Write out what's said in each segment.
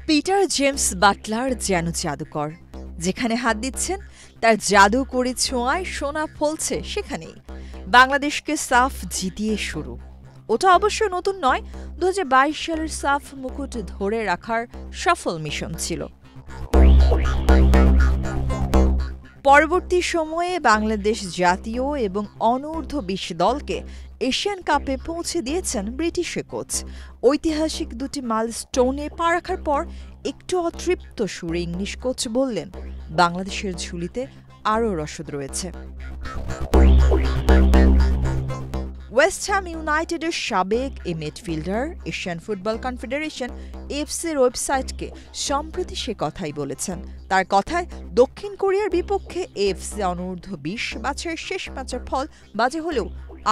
Peter James Butler যেন জাদুকর। যেখানে হাত দিচ্ছেন তার জাদুকরি ছোঁয়ায় সোনা ফলছে সেখানেই। বাংলাদেশকে সাফ জিতিয়ে শুরু। ওটা অবশ্য নতুন নয়, 2022 সালের সাফ মুকুট ধরে রাখার সফল মিশন ছিল। পরবর্তী সময়ে বাংলাদেশ জাতীয় এবং অনূর্ধ্ব-20 দলকে এশিয়ান কাপে পৌঁছে দিয়েছেন ব্রিটিশ কোচ। ঐতিহাসিক দুটি মাইলস্টোনে পা রাখার পর একটু অতৃপ্ত সুরে ইংলিশ কোচ বললেন, বাংলাদেশের ঝুলিতে আরও রসদ রয়েছে। ওয়েস্ট হ্যাম ইউনাইটেডের সাবেক এই মিডফিল্ডার এশিয়ান ফুটবল কনফেডারেশন এফসির ওয়েবসাইটকে সম্প্রতি সে কথাই বলেছেন। তার কথায়, দক্ষিণ কোরিয়ার বিপক্ষে এফসি অনূর্ধ্ব-20 বাছাইয়ের শেষ ম্যাচের ফল বাজে হলেও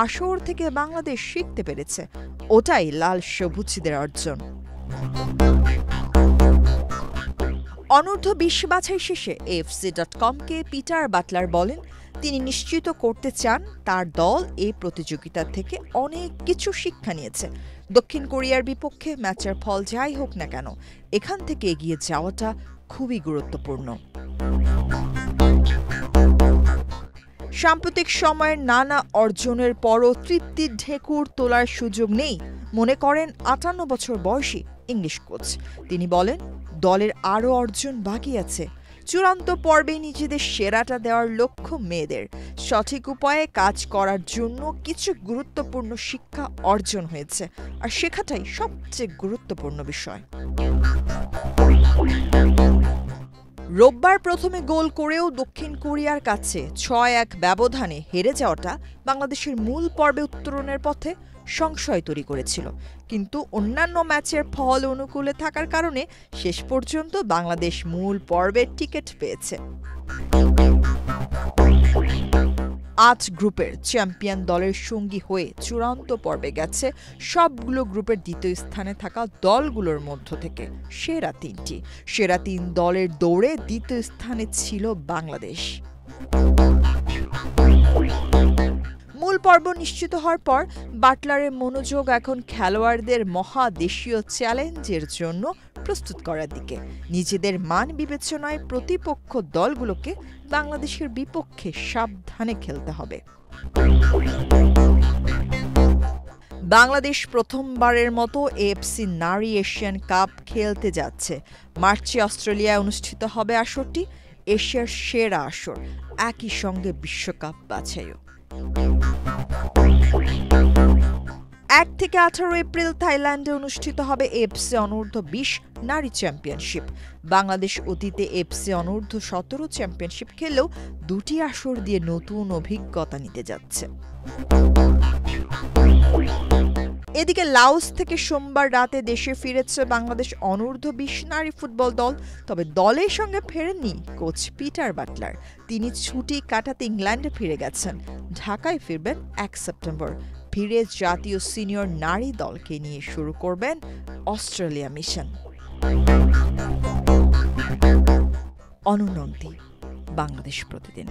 আসর থেকে বাংলাদেশ শিখতে পেরেছে। ওটাই লাল সবুজদের অর্জন। অনূর্ধ্ব-20 বাছাই শেষে AFC.com-কে পিটার বাটলার বলেন, তিনি নিশ্চিত করতে চান তার দল এই প্রতিযোগিতা থেকে অনেক কিছু শিক্ষা নিয়েছে। দক্ষিণ কোরিয়ার বিপক্ষে ম্যাচের ফল যাই হোক না কেন, এখান থেকে এগিয়ে যাওয়াটা খুবই গুরুত্বপূর্ণ। সাম্প্রতিক সময়ের নানা অর্জনের পরও তৃপ্তির ঢেকুর তোলার সুযোগ নেই মনে করেন 58 বছর বয়সী ইংলিশ কোচ। তিনি বলেন, দলের আরও অর্জন বাকি আছে। চূড়ান্ত পর্বে নিজেদের সেরাটা দেওয়ার লক্ষ্য মেয়েদের। সঠিক উপায়ে কাজ করার জন্য কিছু গুরুত্বপূর্ণ শিক্ষা অর্জন হয়েছে, আর শেখাটাই সবচেয়ে গুরুত্বপূর্ণ বিষয়। রোববার প্রথমে গোল করেও দক্ষিণ কোরিয়ার কাছে 6-1 ব্যবধানে হেরে যাওয়াটা বাংলাদেশের মূল পর্বে উত্তরণের পথে সংশয় তৈরি করেছিল। কিন্তু অন্যান্য ম্যাচের ফল অনুকূলে থাকার কারণে শেষ পর্যন্ত বাংলাদেশ মূল পর্বের টিকিট পেয়েছে। 8 গ্রুপের চ্যাম্পিয়ন দলের সঙ্গী হয়ে চূড়ান্ত পর্বে গেছে সবগুলো গ্রুপের দ্বিতীয় স্থানে থাকা দলগুলোর মধ্য থেকে সেরা 3টি। সেরা 3 দলের দৌড়ে দ্বিতীয় স্থানে ছিল বাংলাদেশ। মূল পর্ব নিশ্চিত হওয়ার পর বাটলারের মনোযোগ এখন খেলোয়াড়দের মহাদেশীয় চ্যালেঞ্জের জন্য প্রস্তুত করার দিকে। নিজেদের মান বিবেচনায় প্রতিপক্ষ দলগুলোকে বাংলাদেশের বিপক্ষে সাবধানে খেলতে হবে। বাংলাদেশ প্রথমবারের মতো এএফসি নারী এশিয়ান কাপ খেলতে যাচ্ছে। মার্চে অস্ট্রেলিয়ায় অনুষ্ঠিত হবে আসরটি, এশিয়ার সেরা আসর, একই সঙ্গে বিশ্বকাপ বাছাইও। 1 থেকে 18 এপ্রিল থাইল্যান্ডে অনুষ্ঠিত হবে এফসি অনূর্ধ্ব-20 নারী চ্যাম্পিয়নশিপ। বাংলাদেশ অতীতে এফসি অনূর্ধ্ব-17 চ্যাম্পিয়নশিপ খেলেও দুটি আসর দিয়ে নতুন অভিজ্ঞতা নিতে যাচ্ছে। এদিকে লাওস থেকে সোমবার রাতে দেশে ফিরেছে বাংলাদেশ অনূর্ধ্ব-20 নারী ফুটবল দল। তবে দলের সঙ্গে ফেরেননি কোচ পিটার বাটলার। তিনি ছুটি কাটাতে ইংল্যান্ডে ফিরে গেছেন। ঢাকায় ফিরবেন 1 সেপ্টেম্বর। ফিরে জাতীয় সিনিয়র নারী দলকে নিয়ে শুরু করবেন অস্ট্রেলিয়া মিশন। অনুনন্দি, বাংলাদেশ প্রতিদিন।